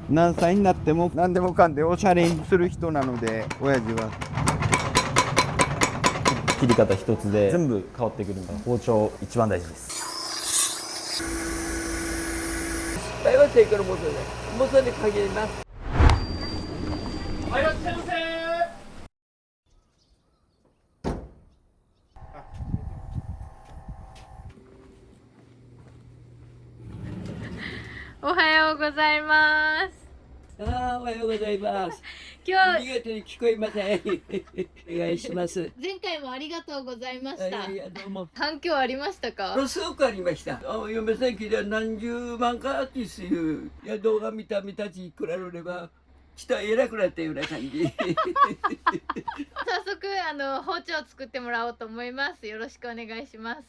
何歳になっても何でもかんでもチャレンジする人なので、親父は。切り方一つで全部変わってくるのが包丁一番大事です。失敗は成功のもとで、もとに限ります。はい、いらっしゃいませ。おはようございます。おはようございます。今日苦手に聞こえません。お願いします。前回もありがとうございました。いや、どうも。反響ありましたか？すごくありました。嫁さん聞いたら何十万かっていう、いや、動画見たち比べれば、ちょっと偉くなったような感じ。早速包丁を作ってもらおうと思います。よろしくお願いします。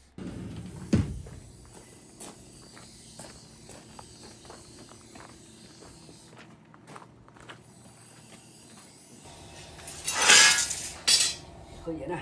こいやな。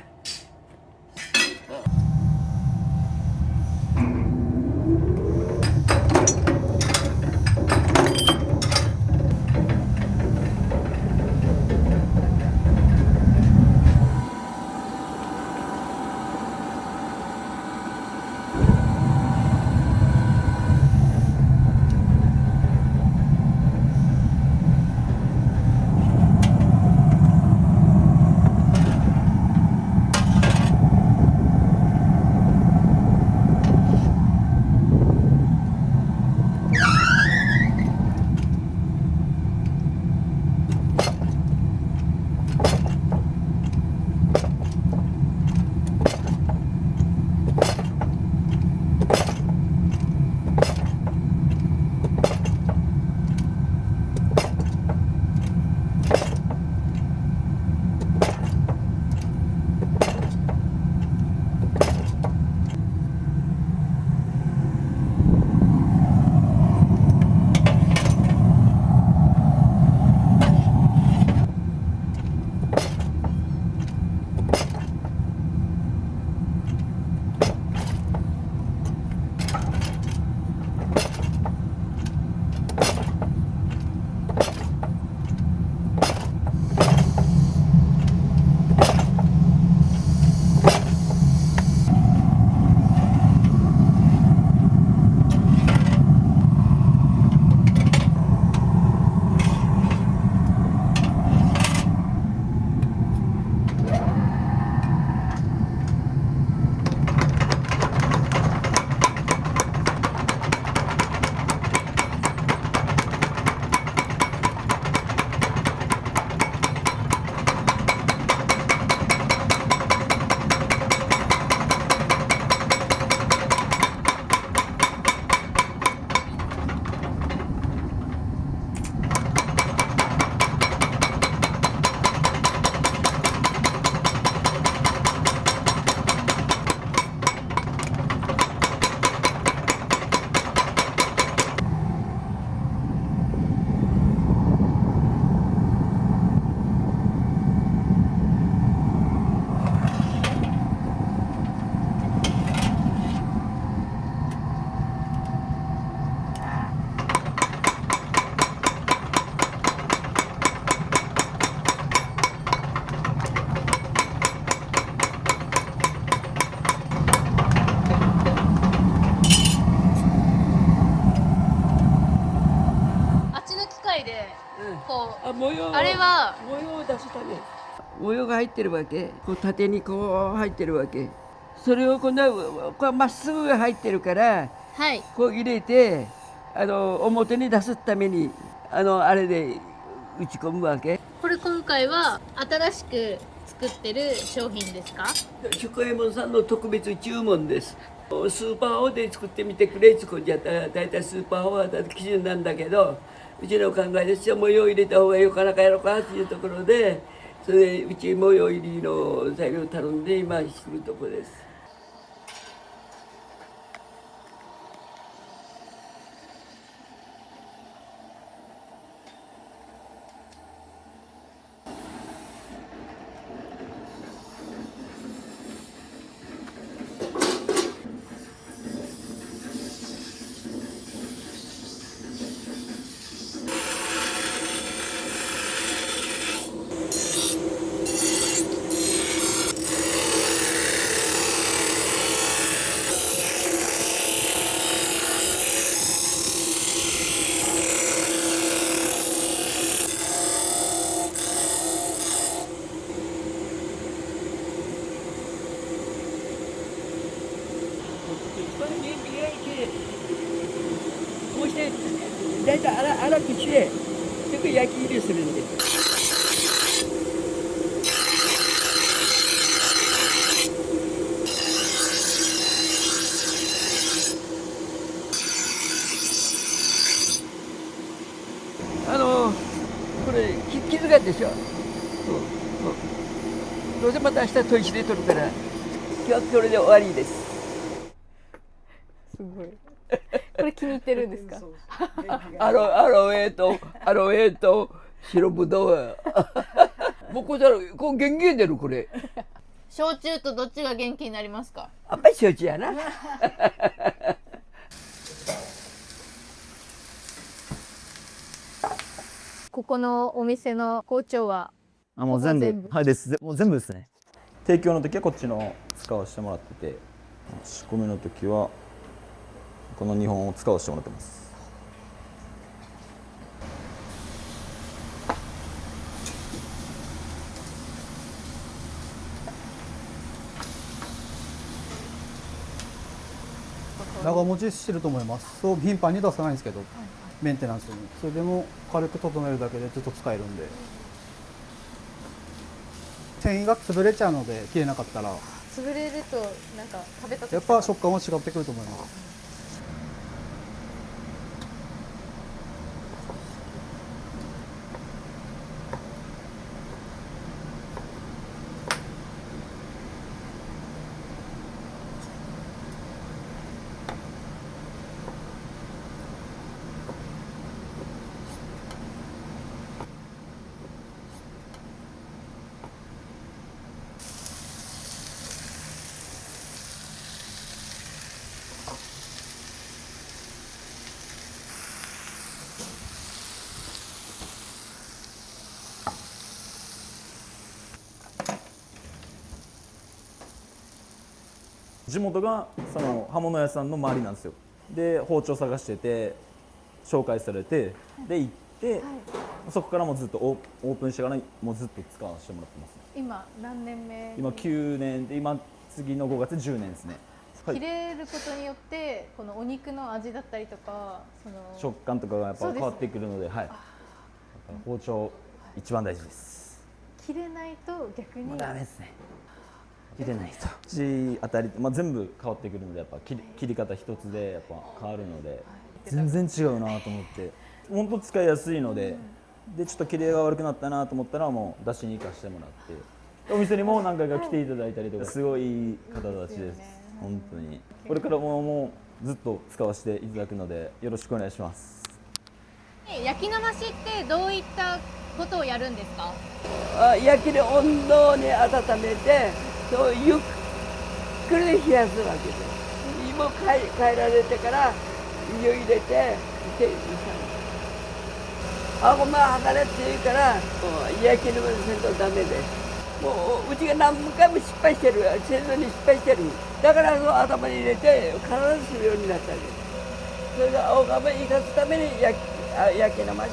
あっちの機械でこう、模様あれは模様を出すため。模様が入ってるわけ。こう縦にこう入ってるわけ。それをこうまっすぐが入ってるから、はい。こう入れて、表に出すために、あれで打ち込むわけ。これ今回は新しく作ってる商品ですか？食右衛門さんの特別注文です。スーパーオで作ってみてくれってこんじゃったら、だいたいスーパーオは基準なんだけど、うちの考えですよ、模様入れた方がよかなかやろうかっていうところで、それでうち模様入りの材料を頼んで今作るところです。て、それから焼き入れするんです。これ傷があるでしょ。どうせまた明日砥石で取るから、今日はこれで終わりです。すごい。これ気に入ってるんですか？アロエと白ぶどう。もうこれ元気出るこれ。焼酎とどっちが元気になりますか？やっぱり焼酎やな。ここのお店の包丁はあ、もう全部はいです。もう全部ですね。提供の時はこっちの使わせてもらってて、仕込みの時はこの2本を使わせてもらってます。長持ちしてると思います。そう頻繁に出さないんですけど、メンテナンスにそれでも軽く整えるだけでずっと使えるんで、繊維が潰れちゃうので切れなかったら潰れるとなんか食べた時やっぱ食感は違ってくると思います。地元がその刃物屋さんの周りなんですよ。で包丁探してて紹介されて、で行って、そこからもずっとオープンしてからもうずっと使わせてもらってます。今何年目？今9年で、今次の5月10年ですね。切れることによってこのお肉の味だったりとかその食感とかがやっぱ変わってくるので、はい。だから包丁一番大事です。切れないと逆にダメですね。切れないと口当たり、全部変わってくるので、やっぱ切り方一つでやっぱ変わるので、全然違うなと思って、本当使いやすいので、でちょっと切れが悪くなったなと思ったらもう出しに行かしてもらって、お店にも何回か来ていただいたりとか、すごいいい方たちです。本当にこれからもうずっと使わせていただくのでよろしくお願いします。焼きなましってどういったことをやるんですか？焼きの温度に温めて、そうゆっくり冷やすわけです。芋変えられてから湯入れてあごま測れって言うから、焼きのましせんとダメです。もううちが何回も失敗してる、製造に失敗してる。だからそう頭に入れて必ずするようになったわけです。それが青釜生かすために焼きなまし。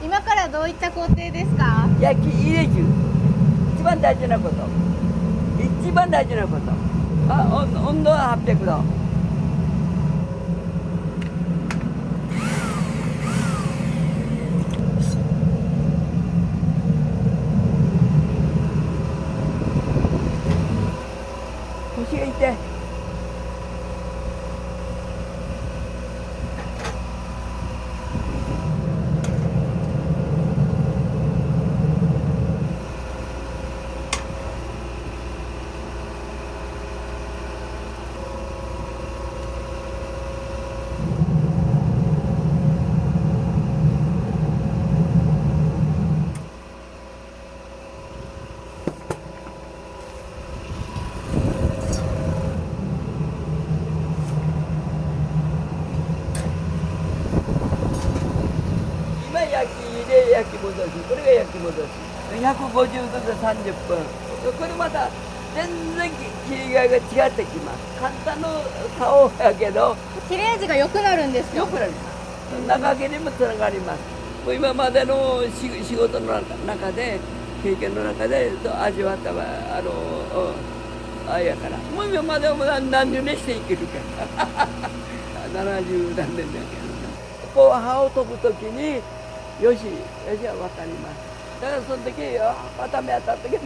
今からどういった工程ですか？焼き入れ中、一番大事なこと、一番大事なこと、温度は800度。腰が痛い。焼き入れ焼き戻し、これが焼き戻し、150度で30分。これまた全然切りがいが違ってきます。簡単な顔やけど切れ味が良くなるんですか？よくなります。長切りもつながります。もう今までの仕事の中で、経験の中で味わったあれやから、もう今までも何十年していけるから70何年だけど。こう葉を飛ぶ時によしよしは分かります。だからその時片目当たった時も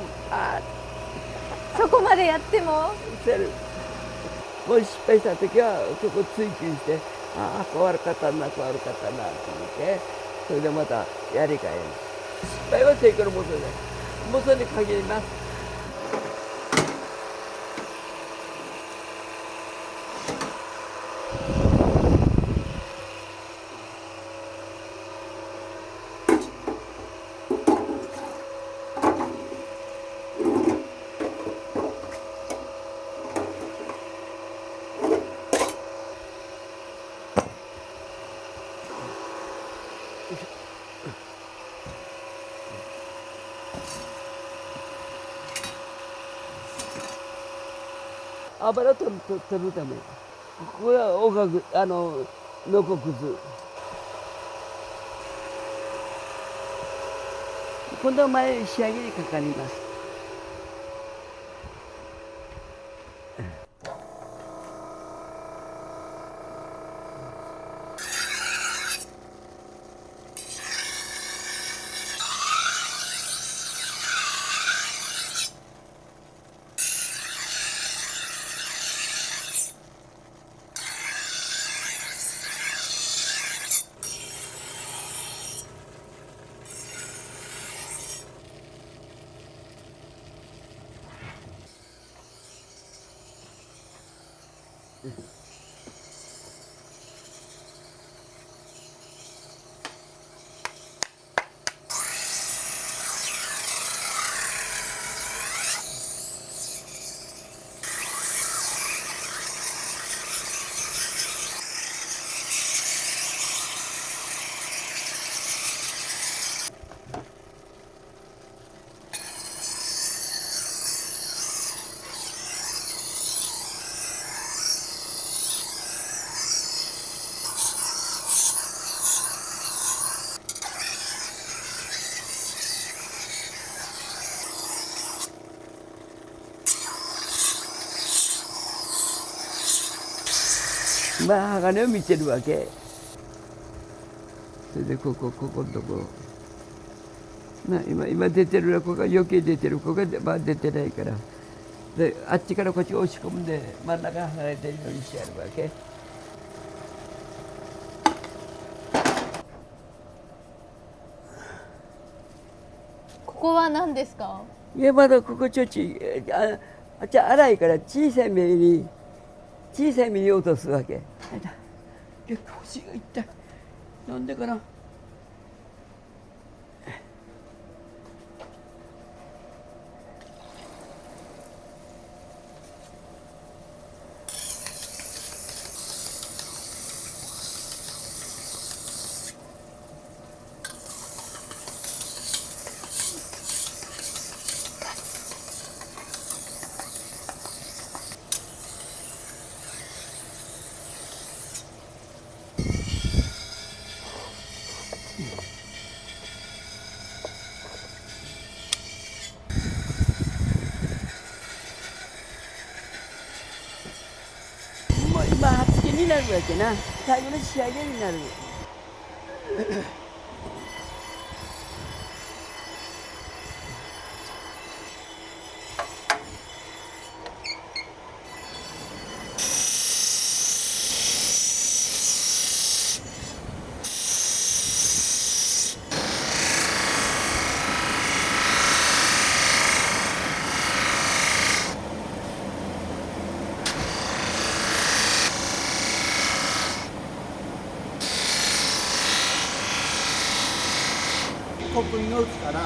そこまでやっても伏せる。もし失敗した時はそこ追求して、こう悪かったなこう悪かったなと思ってそれでまたやり替える。失敗は成功のもとです。もとに限ります。油取るため、ここはおかくのこくず。今度は前仕上げにかかります。鋼を見てるわけ。それでこのとこ今出てる子が余計出てる子が、出てないからであっちからこっち押し込んで真ん中が離れてるようにしてやるわけ。ここは何ですか？いやまだここちょっちあっち粗いから小さい目に落とすわけ。腰が痛い。なんでかな。今刃付けになるわけな。最後の仕上げになる。国の力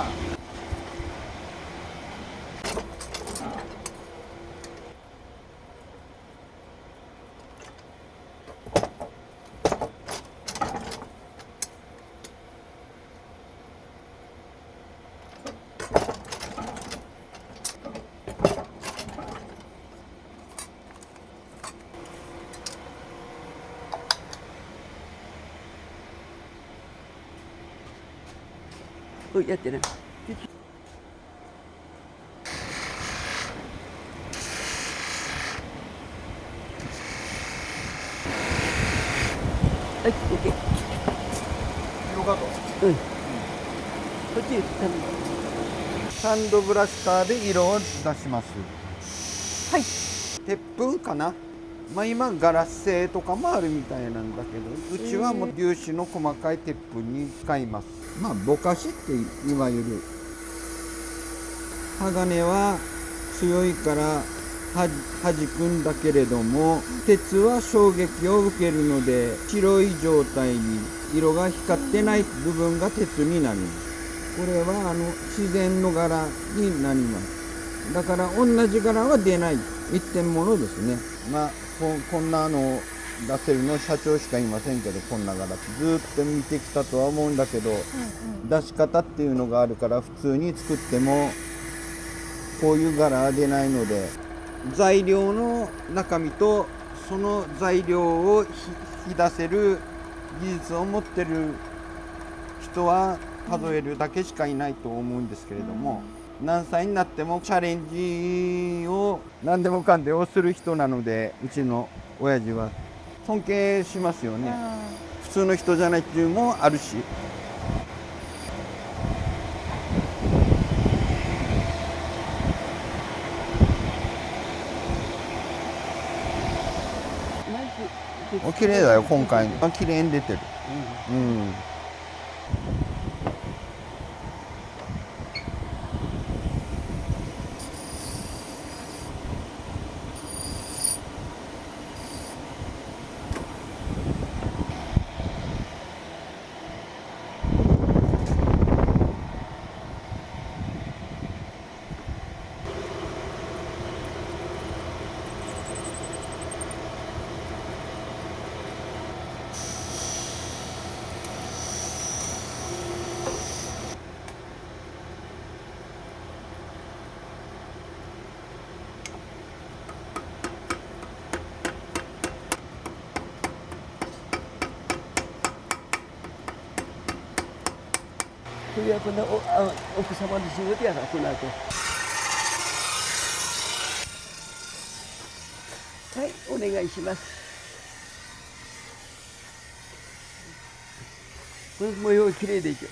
やってない。はい、OK。色がとこっちサンドブラシカーで色を出します。はい。鉄粉かな。まあ今ガラス製とかもあるみたいなんだけど、うちはもう粒子の細かい鉄粉に使います。まあぼかしっていわゆる鋼は強いから弾くんだけれども、鉄は衝撃を受けるので白い状態に色が光ってない部分が鉄になります。これは自然の柄になります。だから同じ柄は出ない一点物ですね。まあこんなの出せるの社長しかいませんけど、こんな柄ずっと見てきたとは思うんだけど、出し方っていうのがあるから普通に作ってもこういう柄は出ないので、材料の中身とその材料を引き出せる技術を持ってる人は数えるだけしかいないと思うんですけれども、何歳になってもチャレンジを何でもかんでもする人なので、うちの親父は尊敬しますよね。普通の人じゃないっていうのもあるし。綺麗だよ今回。綺麗に出てる。うん。これはこんな奥様の仕事やから、この後。はい、お願いします。この模様きれいでしょ。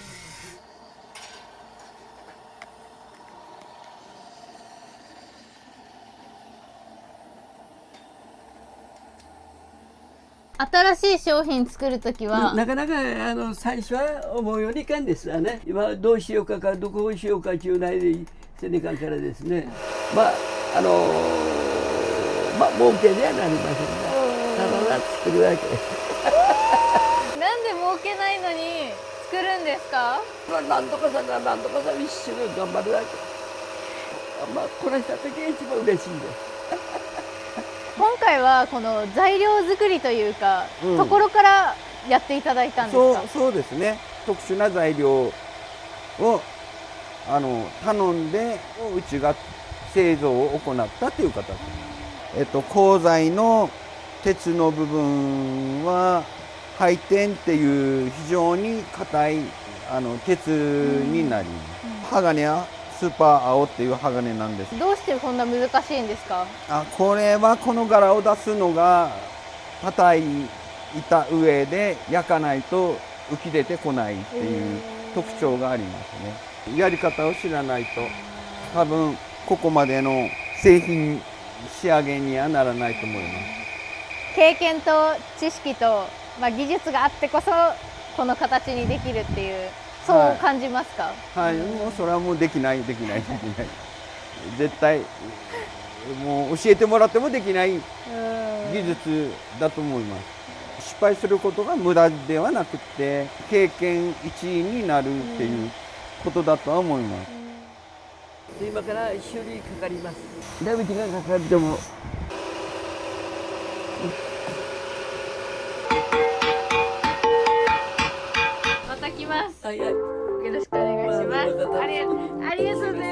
新しい商品作るときはなかなか最初は思うようにいかんですわね。今どうしようかどこをしようか中内でせねかんからですね。まあ儲けにはなりませんが、ただ作るわけ。なんで儲けないのに作るんですか？なんとかさ一生懸命頑張るわけ。まあこなした時が一番嬉しいんです。今回はこの材料作りというか、ところからやっていただいたんですか？そうですね。特殊な材料を頼んでうちが製造を行ったという形。鋼材の鉄の部分は配点っていう非常に硬い鉄になります。鋼はスーパー青っていう鋼なんです。どうしてこんな難しいんですか？これはこの柄を出すのが叩いた上で焼かないと浮き出てこないっていう特徴がありますね。やり方を知らないと多分ここまでの製品仕上げにはならないと思います。経験と知識と、技術があってこそこの形にできるっていう、そう感じますか？はい、もうそれはもうできない絶対もう教えてもらってもできない技術だと思います。失敗することが無駄ではなくて経験1位になるっていうことだとは思います。今から修理かかります。だいぶ時間かかると思う。また来ます。はい。よろしくお願いします。ありがとうございます。